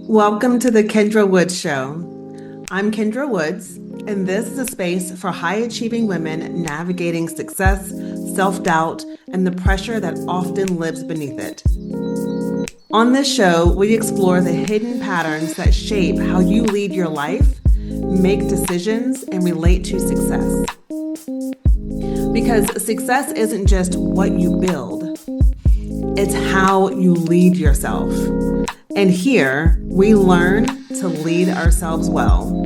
Welcome to the Kendra Woods Show. I'm Kendra Woods, and this is a space for high achieving women navigating success, self doubt, and the pressure that often lives beneath it. On this show, we explore the hidden patterns that shape how you lead your life, make decisions, and relate to success. Because success isn't just what you build, it's how you lead yourself. And here, we learn to lead ourselves well.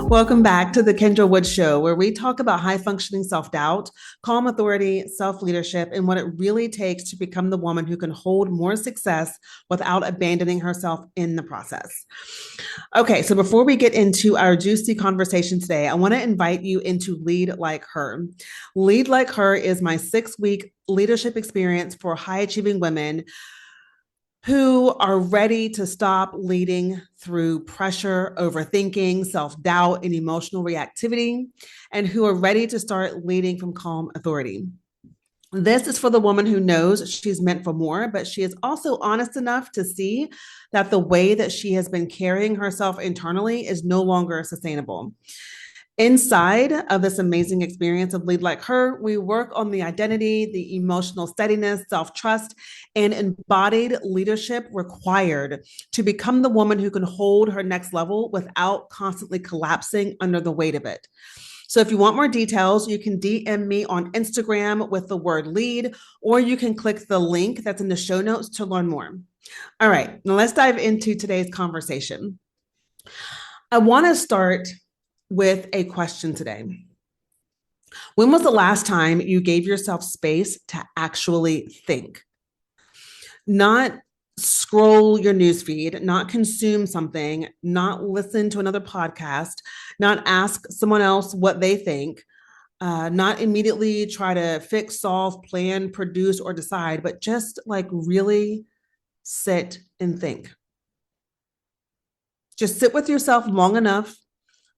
Welcome back to the Kendra Woods Show, where we talk about high-functioning self-doubt, calm authority, self-leadership, and what it really takes to become the woman who can hold more success without abandoning herself in the process. Okay, so before we get into our juicy conversation today, I want to invite you into Lead Like Her. Lead Like Her is my 6-week leadership experience for high-achieving women who are ready to stop leading through pressure, overthinking, self-doubt, and emotional reactivity, and who are ready to start leading from calm authority. This is for the woman who knows she's meant for more, but she is also honest enough to see that the way that she has been carrying herself internally is no longer sustainable. Inside of this amazing experience of Lead Like Her, we work on the identity, the emotional steadiness, self-trust, and embodied leadership required to become the woman who can hold her next level without constantly collapsing under the weight of it. So if you want more details, you can DM me on Instagram with the word lead, or you can click the link that's in the show notes to learn more. All right, now let's dive into today's conversation. I want to start with a question today. When was the last time you gave yourself space to actually think? Not scroll your newsfeed, not consume something, not listen to another podcast, not ask someone else what they think, not immediately try to fix, solve, plan, produce, or decide, but just like really sit and think. Just sit with yourself long enough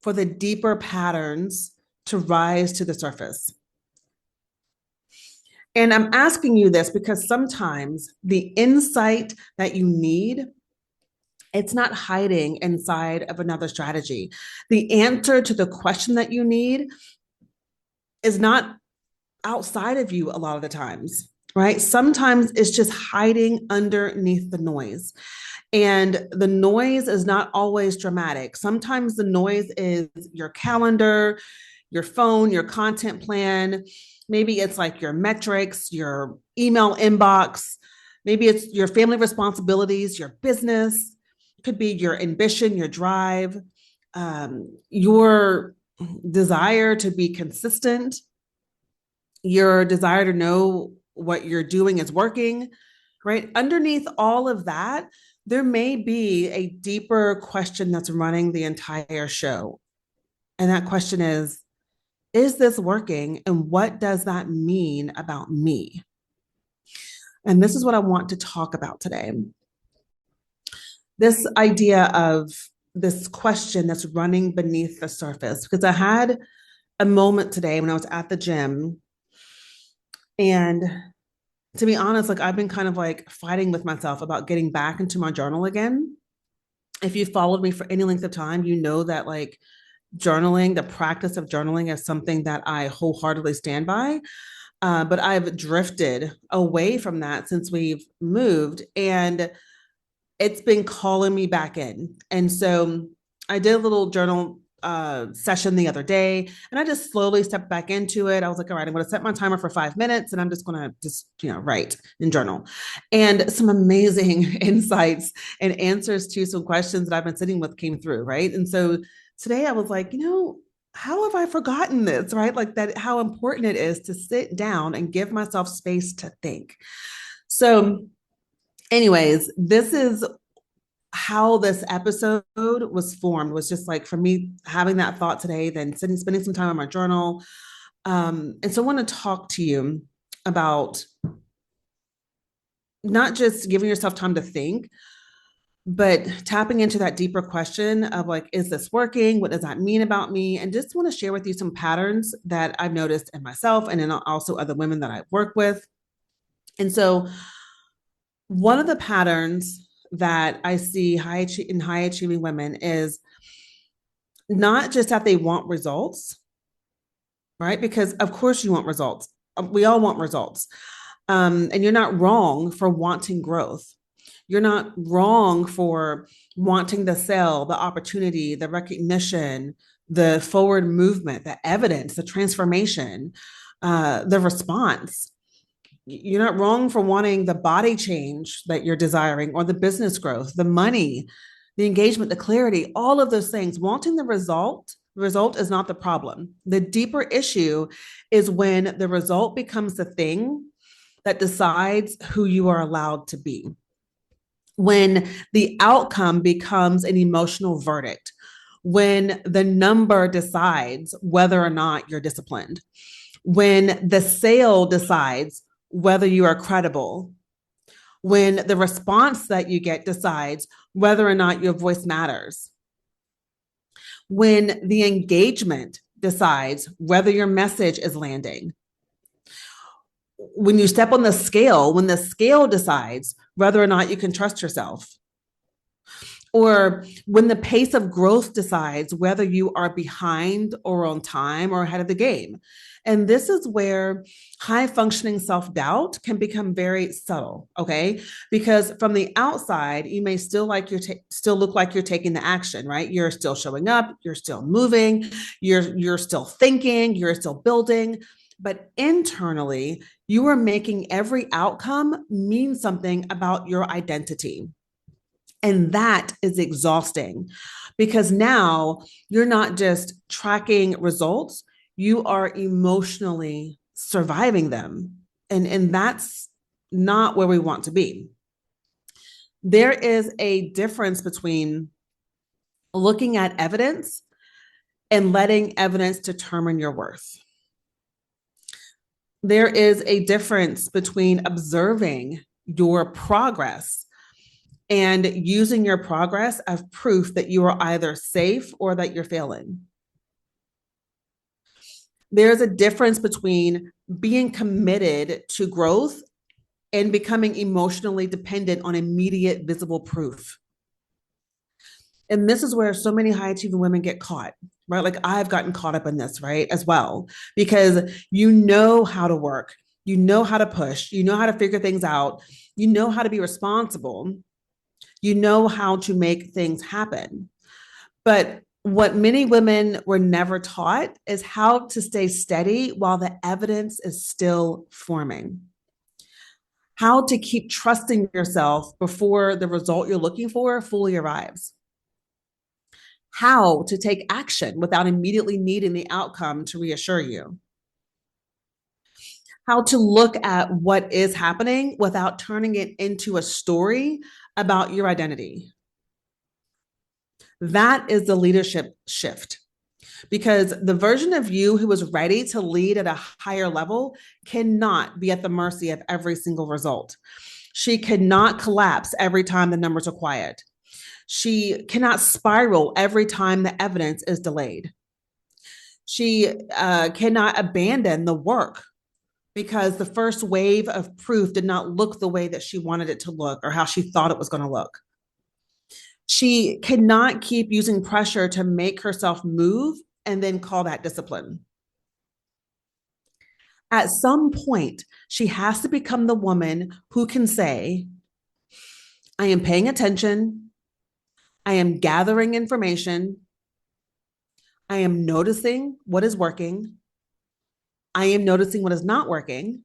for the deeper patterns to rise to the surface. And I'm asking you this because sometimes the insight that you need, it's not hiding inside of another strategy. The answer to the question that you need is not outside of you a lot of the times, right? Sometimes it's just hiding underneath the noise. And the noise is not always dramatic. Sometimes the noise is your calendar, your phone, your content plan. Maybe it's like your metrics, your email inbox. Maybe it's your family responsibilities, your business. It could be your ambition, your drive, your desire to be consistent, your desire to know what you're doing is working, right? Underneath all of that, there may be a deeper question that's running the entire show. And that question is this working? And what does that mean about me? And this is what I want to talk about today. This idea of this question that's running beneath the surface, because I had a moment today when I was at the gym. And to be honest, like I've been kind of like fighting with myself about getting back into my journal again. If you followed me for any length of time, you know that like journaling, the practice of journaling is something that I wholeheartedly stand by. But I've drifted away from that since we've moved, and it's been calling me back in. And so I did a little journal session the other day, and I just slowly stepped back into it. I was like, all right, I'm going to set my timer for 5 minutes, and I'm just going to write and journal. And some amazing insights and answers to some questions that I've been sitting with came through, right? And so today I was like, how have I forgotten this, right? Like that, how important it is to sit down and give myself space to think. So anyways, this is how this episode was formed, was just like for me having that thought today, then spending some time on my journal. And so I want to talk to you about not just giving yourself time to think, but tapping into that deeper question of like, is this working? What does that mean about me? And just want to share with you some patterns that I've noticed in myself and in also other women that I work with. And so one of the patterns that I see in high achieving women is not just that they want results, right? Because of course you want results. We all want results. And you're not wrong for wanting growth. You're not wrong for wanting the sale, the opportunity, the recognition, the forward movement, the evidence, the transformation, the response. You're not wrong for wanting the body change that you're desiring or the business growth, the money, the engagement, the clarity, all of those things. Wanting the result is not the problem. The deeper issue is when the result becomes the thing that decides who you are allowed to be. When the outcome becomes an emotional verdict, when the number decides whether or not you're disciplined, when the sale decides whether you are credible, when the response that you get decides whether or not your voice matters, when the engagement decides whether your message is landing, when you step on the scale, when the scale decides whether or not you can trust yourself, or when the pace of growth decides whether you are behind or on time or ahead of the game. And this is where high functioning self doubt can become very subtle, okay? Because from the outside, you may still still look like you're taking the action, right? You're still showing up, you're still moving, you're still thinking, you're still building, but internally, you are making every outcome mean something about your identity. And that is exhausting because now you're not just tracking results, you are emotionally surviving them. And that's not where we want to be. There is a difference between looking at evidence and letting evidence determine your worth. There is a difference between observing your progress and using your progress as proof that you are either safe or that you're failing. There's a difference between being committed to growth and becoming emotionally dependent on immediate visible proof. And this is where so many high achieving women get caught, right? Like I've gotten caught up in this, right? As well, because you know how to work, you know how to push, you know how to figure things out, you know how to be responsible, you know how to make things happen. But what many women were never taught is how to stay steady while the evidence is still forming. How to keep trusting yourself before the result you're looking for fully arrives. How to take action without immediately needing the outcome to reassure you. How to look at what is happening without turning it into a story about your identity. That is the leadership shift. Because the version of you who is ready to lead at a higher level cannot be at the mercy of every single result. She cannot collapse every time the numbers are quiet. She cannot spiral every time the evidence is delayed. She cannot abandon the work because the first wave of proof did not look the way that she wanted it to look or how she thought it was going to look. She cannot keep using pressure to make herself move and then call that discipline. At some point, she has to become the woman who can say, I am paying attention. I am gathering information. I am noticing what is working. I am noticing what is not working.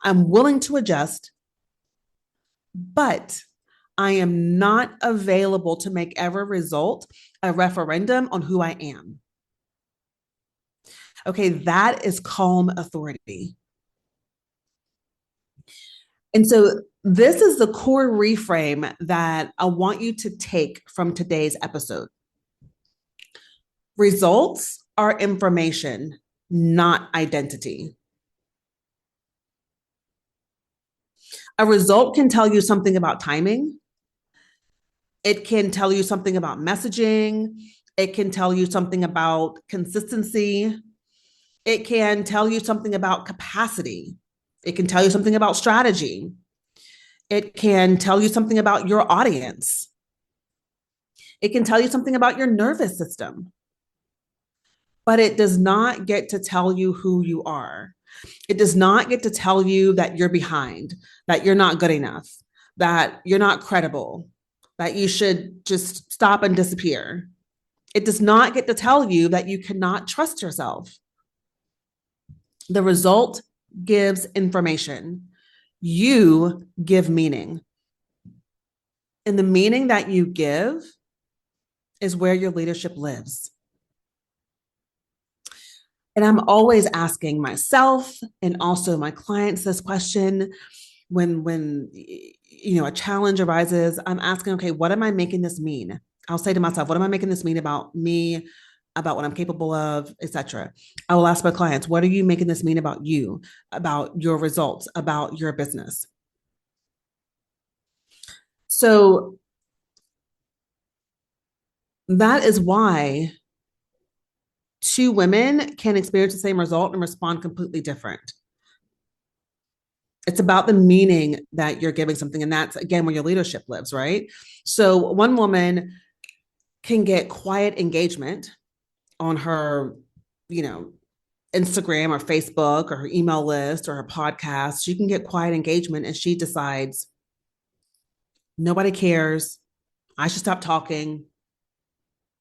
I'm willing to adjust, but I am not available to make every result a referendum on who I am. Okay, that is calm authority. And so this is the core reframe that I want you to take from today's episode. Results are information, not identity. A result can tell you something about timing. It can tell you something about messaging. It can tell you something about consistency. It can tell you something about capacity. It can tell you something about strategy. It can tell you something about your audience. It can tell you something about your nervous system, but it does not get to tell you who you are. It does not get to tell you that you're behind, that you're not good enough, that you're not credible, that you should just stop and disappear. It does not get to tell you that you cannot trust yourself. The result gives information. You give meaning. And the meaning that you give is where your leadership lives. And I'm always asking myself and also my clients this question when a challenge arises. I'm asking, okay, what am I making this mean? I'll say to myself, what am I making this mean about me, about what I'm capable of, etc. I will ask my clients, what are you making this mean about you, about your results, about your business? So that is why two women can experience the same result and respond completely different. It's about the meaning that you're giving something. And that's, again, where your leadership lives, right? So one woman can get quiet engagement on her, Instagram or Facebook or her email list or her podcast. She can get quiet engagement and she decides, nobody cares. I should stop talking.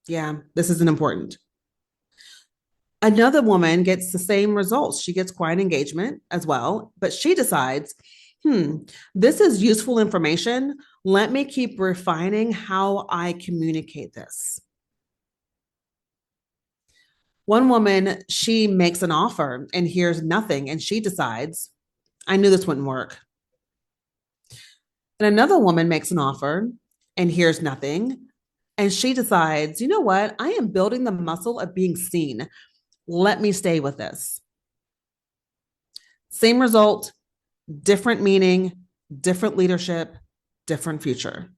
Yeah, this isn't important. Another woman gets the same results. She gets quiet engagement as well, but she decides, this is useful information. Let me keep refining how I communicate this. One woman, she makes an offer and hears nothing, and she decides, I knew this wouldn't work. And another woman makes an offer and hears nothing, and she decides, you know what? I am building the muscle of being seen. Let me stay with this. Same result, different meaning, different leadership, different future.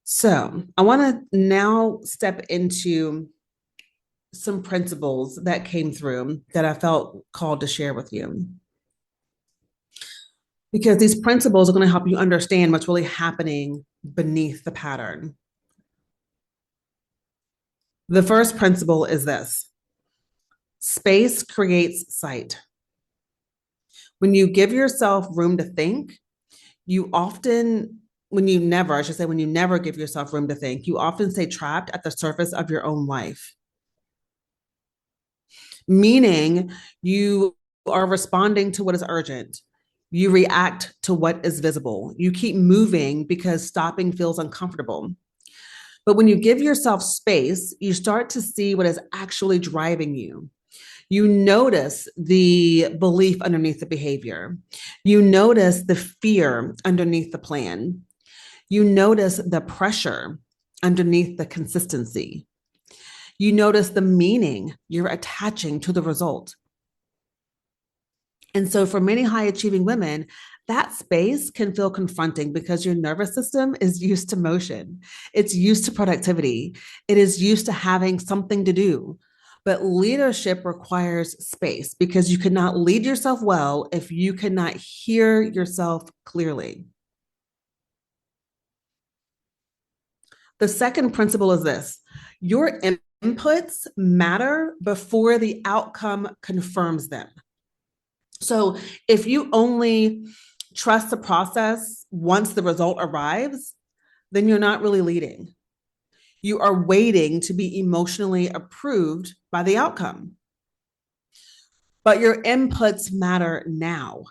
So I want to now step into some principles that came through that I felt called to share with you. Because these principles are going to help you understand what's really happening beneath the pattern. The first principle is this: space creates sight. When you give yourself room to think, when you never give yourself room to think, you often stay trapped at the surface of your own life. Meaning you are responding to what is urgent. You react to what is visible. You keep moving because stopping feels uncomfortable. But when you give yourself space, you start to see what is actually driving you. You notice the belief underneath the behavior. You notice the fear underneath the plan. You notice the pressure underneath the consistency. You notice the meaning you're attaching to the result. And so for many high achieving women, that space can feel confronting because your nervous system is used to motion. It's used to productivity. It is used to having something to do. But leadership requires space because you cannot lead yourself well if you cannot hear yourself clearly. The second principle is this: your inputs matter before the outcome confirms them. So if you only trust the process once the result arrives, then you're not really leading. You are waiting to be emotionally approved by the outcome. But your inputs matter now.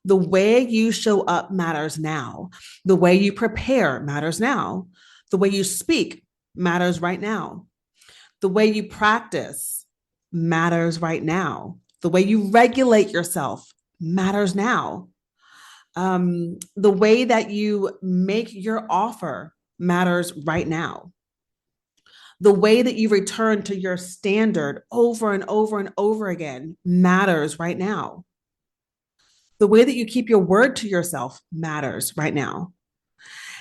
The way you show up matters now. The way you prepare matters now. The way you speak matters right now. The way you practice matters right now. The way you regulate yourself matters now. The way that you make your offer matters right now. The way that you return to your standard over and over and over again matters right now. The way that you keep your word to yourself matters right now.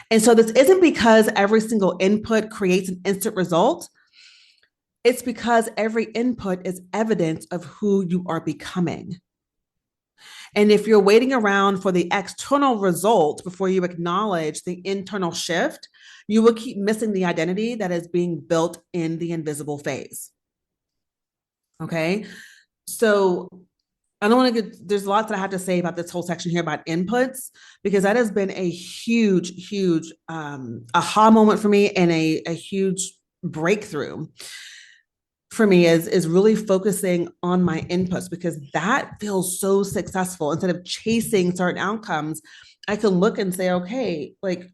And so this isn't because every single input creates an instant result. It's because every input is evidence of who you are becoming. And if you're waiting around for the external result before you acknowledge the internal shift, you will keep missing the identity that is being built in the invisible phase. Okay. So I don't want to get, there's lots that I have to say about this whole section here about inputs, because that has been a huge aha moment for me and a huge breakthrough for me is really focusing on my inputs, because that feels so successful. Instead of chasing certain outcomes, I can look and say, okay, like,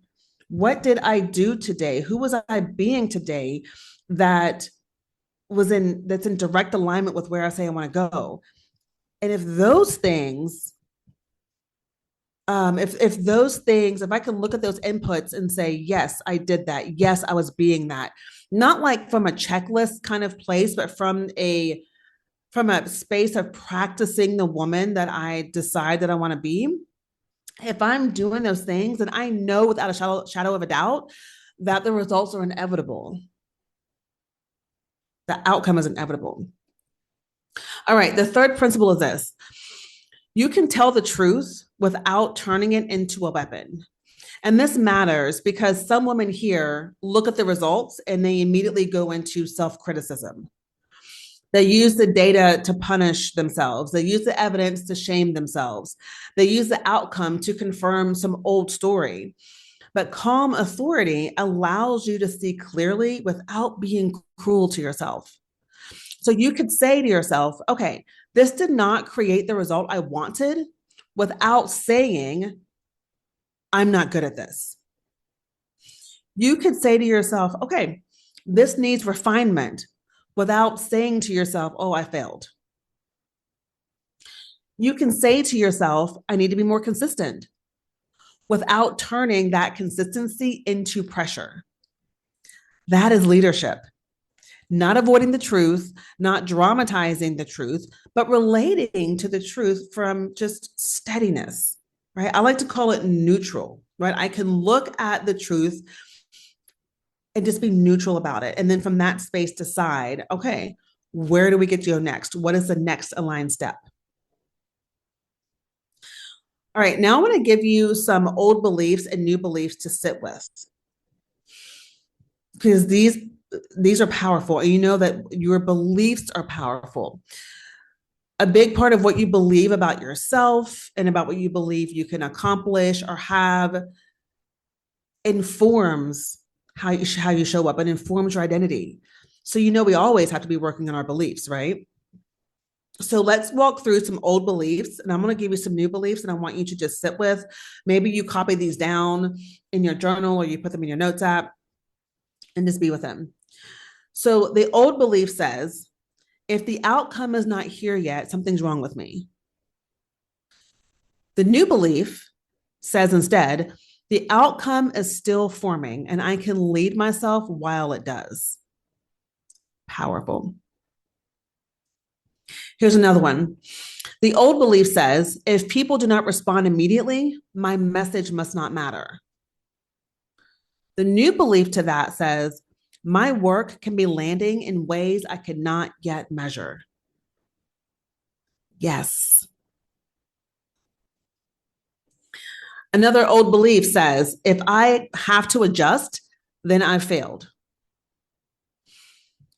what did I do today? Who was I being today that that's in direct alignment with where I say I want to go? And if those things, if those things, if I can look at those inputs and say, yes, I did that. Yes, I was being that. Not like from a checklist kind of place, but from a space of practicing the woman that I decide that I want to be. If I'm doing those things, then I know without a shadow of a doubt that the results are inevitable. The outcome is inevitable. All right. The third principle is this: you can tell the truth without turning it into a weapon. And this matters because some women here look at the results and they immediately go into self-criticism. They use the data to punish themselves. They use the evidence to shame themselves. They use the outcome to confirm some old story. But calm authority allows you to see clearly without being cruel to yourself. So you could say to yourself, okay, this did not create the result I wanted, without saying, I'm not good at this. You could say to yourself, okay, this needs refinement, without saying to yourself, oh, I failed. You can say to yourself, I need to be more consistent, without turning that consistency into pressure. That is leadership. Not avoiding the truth, not dramatizing the truth, but relating to the truth from just steadiness, right? I like to call it neutral, right? I can look at the truth and just be neutral about it. And then from that space, decide, okay, where do we get to go next? What is the next aligned step? All right, now I want to give you some old beliefs and new beliefs to sit with, because these are powerful. And you know that your beliefs are powerful. A big part of what you believe about yourself and about what you believe you can accomplish or have informs how you show up and informs your identity. So you know we always have to be working on our beliefs, right? So let's walk through some old beliefs, and I'm going to give you some new beliefs, and I want you to just sit with. Maybe you copy these down in your journal or you put them in your notes app and just be with them. So the old belief says, if the outcome is not here yet, something's wrong with me. The new belief says instead, the outcome is still forming and I can lead myself while it does. Powerful. Here's another one. The old belief says, if people do not respond immediately, my message must not matter. The new belief to that says, my work can be landing in ways I cannot yet measure. Yes. Another old belief says, if I have to adjust, then I failed.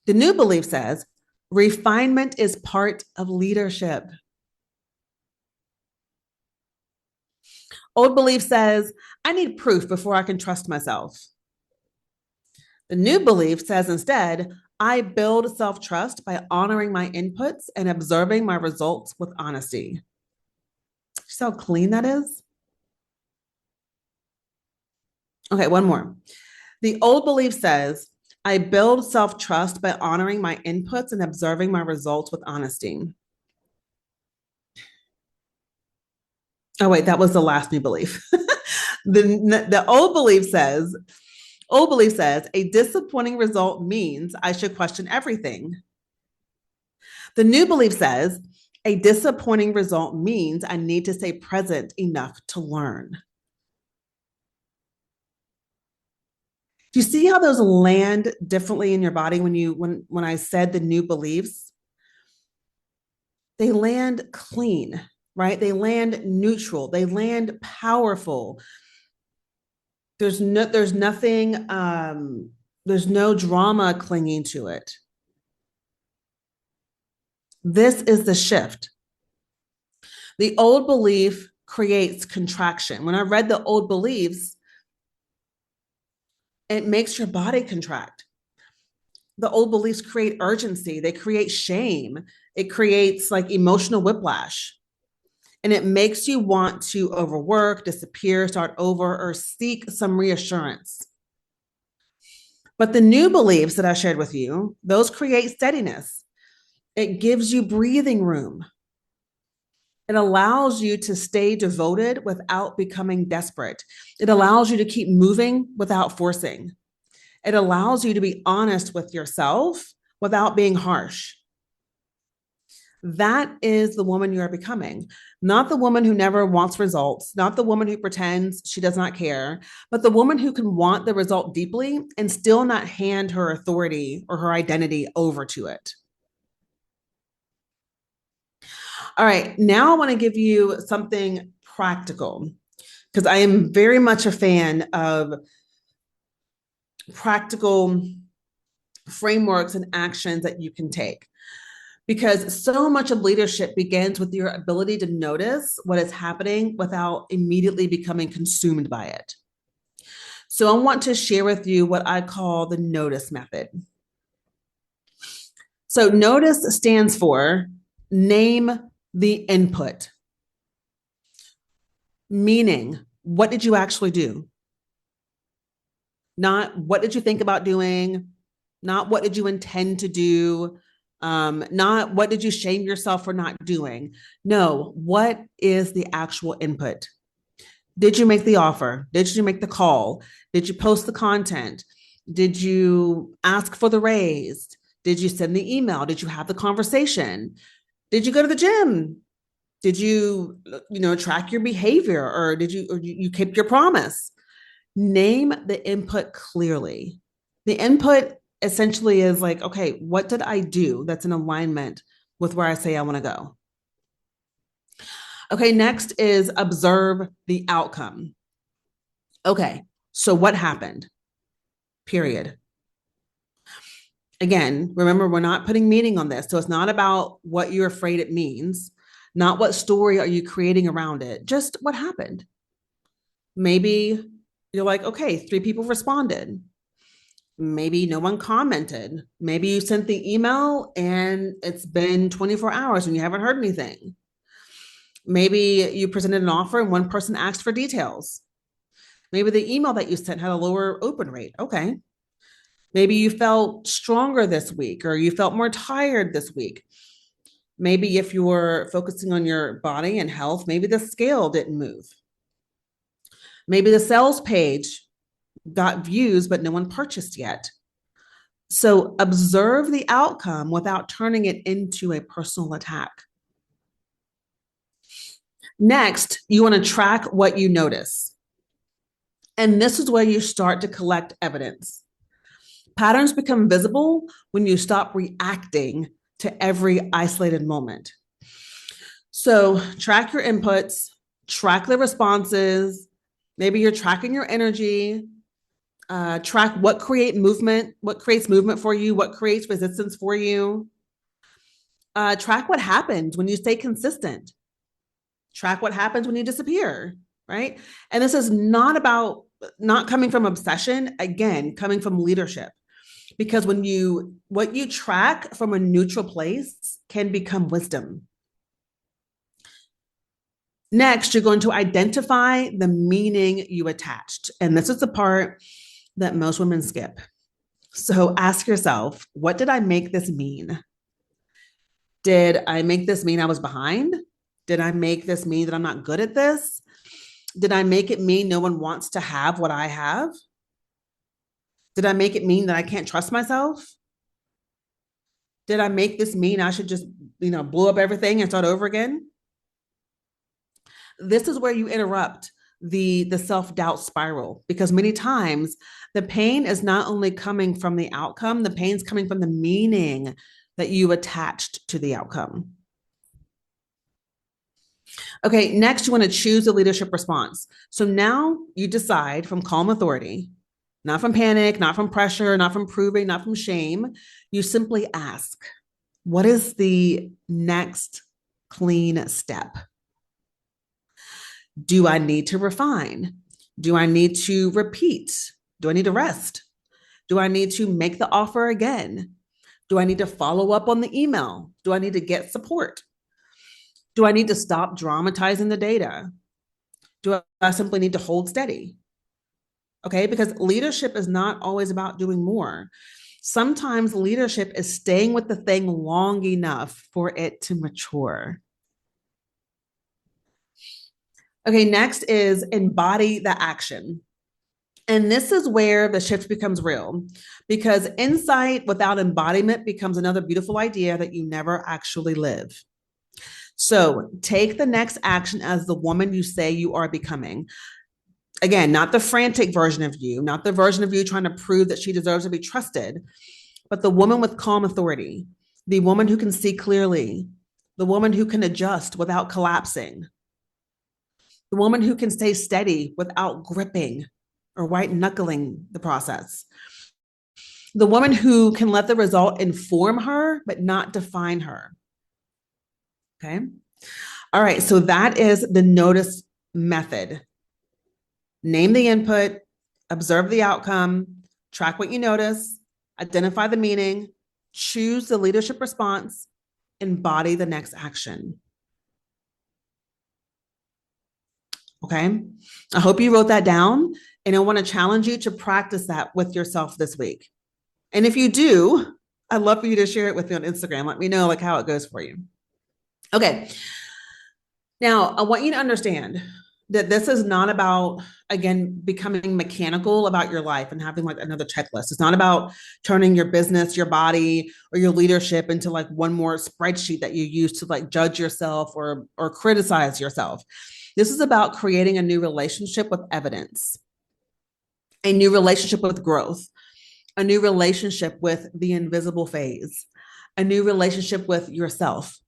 The new belief says, refinement is part of leadership. Old belief says, I need proof before I can trust myself. The new belief says instead, I build self-trust by honoring my inputs and observing my results with honesty. See how clean that is? Okay, one more. The old belief says, I build self-trust by honoring my inputs and observing my results with honesty. Oh, wait, that was the last new belief. the old belief says, a disappointing result means I should question everything. The new belief says, a disappointing result means I need to stay present enough to learn. Do you see how those land differently in your body when I said the new beliefs? They land clean, right? They land neutral. They land powerful. There's nothing there's no drama clinging to it. This is the shift. The old belief creates contraction. When I read the old beliefs, it makes your body contract. The old beliefs create urgency, they create shame, it creates like emotional whiplash. And it makes you want to overwork, disappear, start over, or seek some reassurance. But the new beliefs that I shared with you, those create steadiness. It gives you breathing room. It allows you to stay devoted without becoming desperate. It allows you to keep moving without forcing. It allows you to be honest with yourself without being harsh. That is the woman you are becoming. Not the woman who never wants results, not the woman who pretends she does not care, but the woman who can want the result deeply and still not hand her authority or her identity over to it. All right, now I want to give you something practical because I am very much a fan of practical frameworks and actions that you can take. Because so much of leadership begins with your ability to notice what is happening without immediately becoming consumed by it. So I want to share with you what I call the notice method. So notice stands for name the input, meaning what did you actually do? Not what did you think about doing, not what did you intend to do, not what did you shame yourself for not doing. No, what is the actual input? Did you make the offer? Did you make the call? Did you post the content? Did you ask for the raise? Did you send the email? Did you have the conversation? Did you go to the gym? Did you, track your behavior, or you keep your promise? Name the input clearly. The input essentially is like, okay, what did I do that's in alignment with where I say I want to go? Okay, next is observe the outcome. Okay, so what happened? Period. Again, remember, we're not putting meaning on this. So it's not about what you're afraid it means, not what story are you creating around it, just what happened. Maybe you're like, okay, 3 people responded. Maybe no one commented. Maybe you sent the email and it's been 24 hours and you haven't heard anything. Maybe you presented an offer and one person asked for details. Maybe the email that you sent had a lower open rate. Okay. Maybe you felt stronger this week or you felt more tired this week. Maybe if you were focusing on your body and health, maybe the scale didn't move. Maybe the sales page got views, but no one purchased yet. So observe the outcome without turning it into a personal attack. Next, you want to track what you notice. And this is where you start to collect evidence. Patterns become visible when you stop reacting to every isolated moment. So track your inputs, track the responses. Maybe you're tracking your energy. Track what creates movement for you, what creates resistance for you. Track what happens when you stay consistent. Track what happens when you disappear, right? And this is not coming from obsession, again, coming from leadership. Because what you track from a neutral place can become wisdom. Next, you're going to identify the meaning you attached. And this is the part that most women skip. So ask yourself, what did I make this mean? Did I make this mean I was behind? Did I make this mean that I'm not good at this? Did I make it mean no one wants to have what I have? Did I make it mean that I can't trust myself? Did I make this mean I should just, blow up everything and start over again? This is where you interrupt the self-doubt spiral, because many times the pain is not only coming from the outcome, the pain's coming from the meaning that you attached to the outcome. Okay, next you want to choose a leadership response. So now you decide from calm authority, not from panic, not from pressure, not from proving, not from shame. You simply ask, what is the next clean step? Do I need to refine? Do I need to repeat? Do I need to rest? Do I need to make the offer again? Do I need to follow up on the email? Do I need to get support? Do I need to stop dramatizing the data? Do I simply need to hold steady? Okay, because leadership is not always about doing more. Sometimes leadership is staying with the thing long enough for it to mature. Okay, next is embody the action. And this is where the shift becomes real, because insight without embodiment becomes another beautiful idea that you never actually live. So take the next action as the woman you say you are becoming. Again, not the frantic version of you, not the version of you trying to prove that she deserves to be trusted, but the woman with calm authority, the woman who can see clearly, the woman who can adjust without collapsing, the woman who can stay steady without gripping or white knuckling the process, the woman who can let the result inform her but not define her. Okay. All right. So that is the notice method. Name the input, observe the outcome, track what you notice, identify the meaning, choose the leadership response, embody the next action. Okay. I hope you wrote that down, and I want to challenge you to practice that with yourself this week. And if you do, I'd love for you to share it with me on Instagram. Let me know like how it goes for you. Okay. Now, I want you to understand that this is not about, again, becoming mechanical about your life and having like another checklist. It's not about turning your business, your body, or your leadership into like one more spreadsheet that you use to like judge yourself or criticize yourself. This is about creating a new relationship with evidence, a new relationship with growth, a new relationship with the invisible phase, a new relationship with yourself.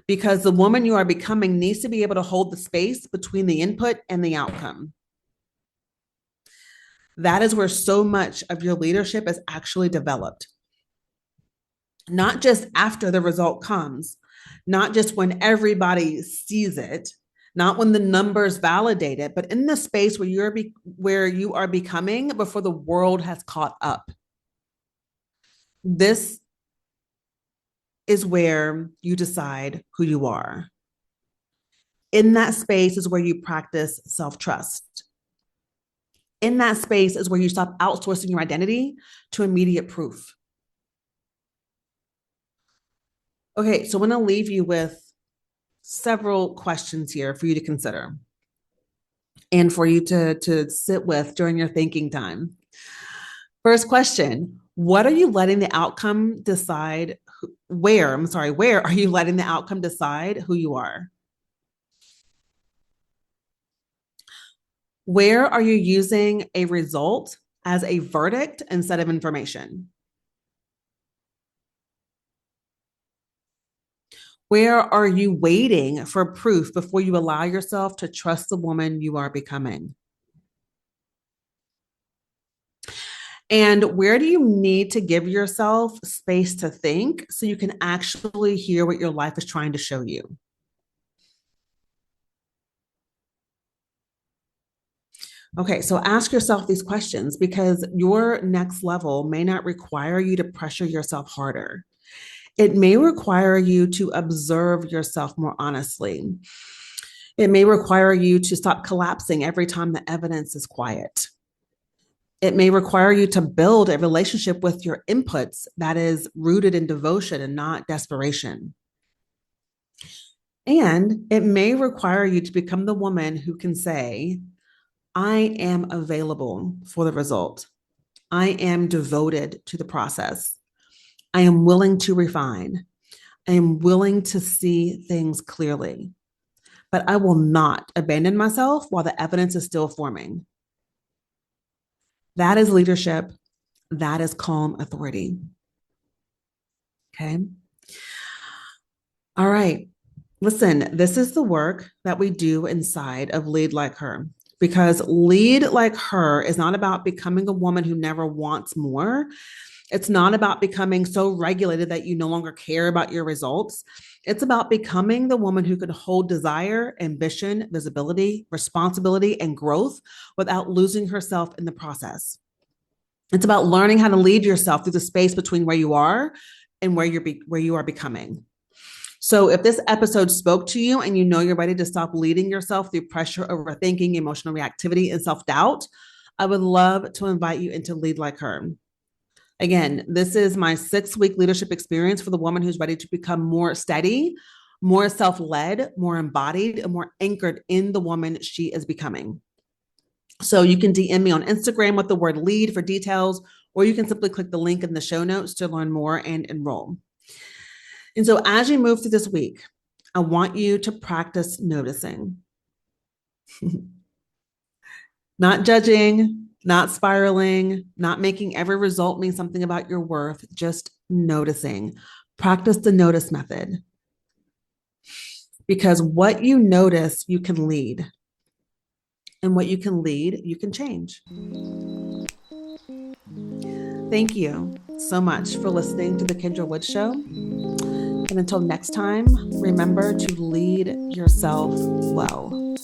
Because the woman you are becoming needs to be able to hold the space between the input and the outcome. That is where so much of your leadership is actually developed. Not just after the result comes, not just when everybody sees it, not when the numbers validate it, but in the space where you are becoming before the world has caught up. This is where you decide who you are. In that space is where you practice self-trust. In that space is where you stop outsourcing your identity to immediate proof. Okay, so I'm going to leave you with several questions here for you to consider and for you to sit with during your thinking time. First question, what are you letting the outcome decide? Where are you letting the outcome decide who you are? Where are you using a result as a verdict instead of information? Where are you waiting for proof before you allow yourself to trust the woman you are becoming? And where do you need to give yourself space to think so you can actually hear what your life is trying to show you? Okay, so ask yourself these questions, because your next level may not require you to pressure yourself harder. It may require you to observe yourself more honestly. It may require you to stop collapsing every time the evidence is quiet. It may require you to build a relationship with your inputs that is rooted in devotion and not desperation. And it may require you to become the woman who can say, I am available for the result. I am devoted to the process. I am willing to refine. I am willing to see things clearly. but I will not abandon myself while the evidence is still forming. That is leadership. That is calm authority. Okay. All right. Listen, this is the work that we do inside of Lead Like Her, because Lead Like Her is not about becoming a woman who never wants more. It's not about becoming so regulated that you no longer care about your results. It's about becoming the woman who can hold desire, ambition, visibility, responsibility, and growth without losing herself in the process. It's about learning how to lead yourself through the space between where you are and where you are becoming. So if this episode spoke to you and you know you're ready to stop leading yourself through pressure, overthinking, emotional reactivity, and self-doubt, I would love to invite you into Lead Like Her. Again, this is my 6-week leadership experience for the woman who's ready to become more steady, more self-led, more embodied, and more anchored in the woman she is becoming. So you can DM me on Instagram with the word lead for details, or you can simply click the link in the show notes to learn more and enroll. And so as you move through this week, I want you to practice noticing. Not judging, not spiraling, not making every result mean something about your worth, just noticing. Practice the notice method. Because what you notice, you can lead. And what you can lead, you can change. Thank you so much for listening to the Kendra Woods Show. And until next time, remember to lead yourself well.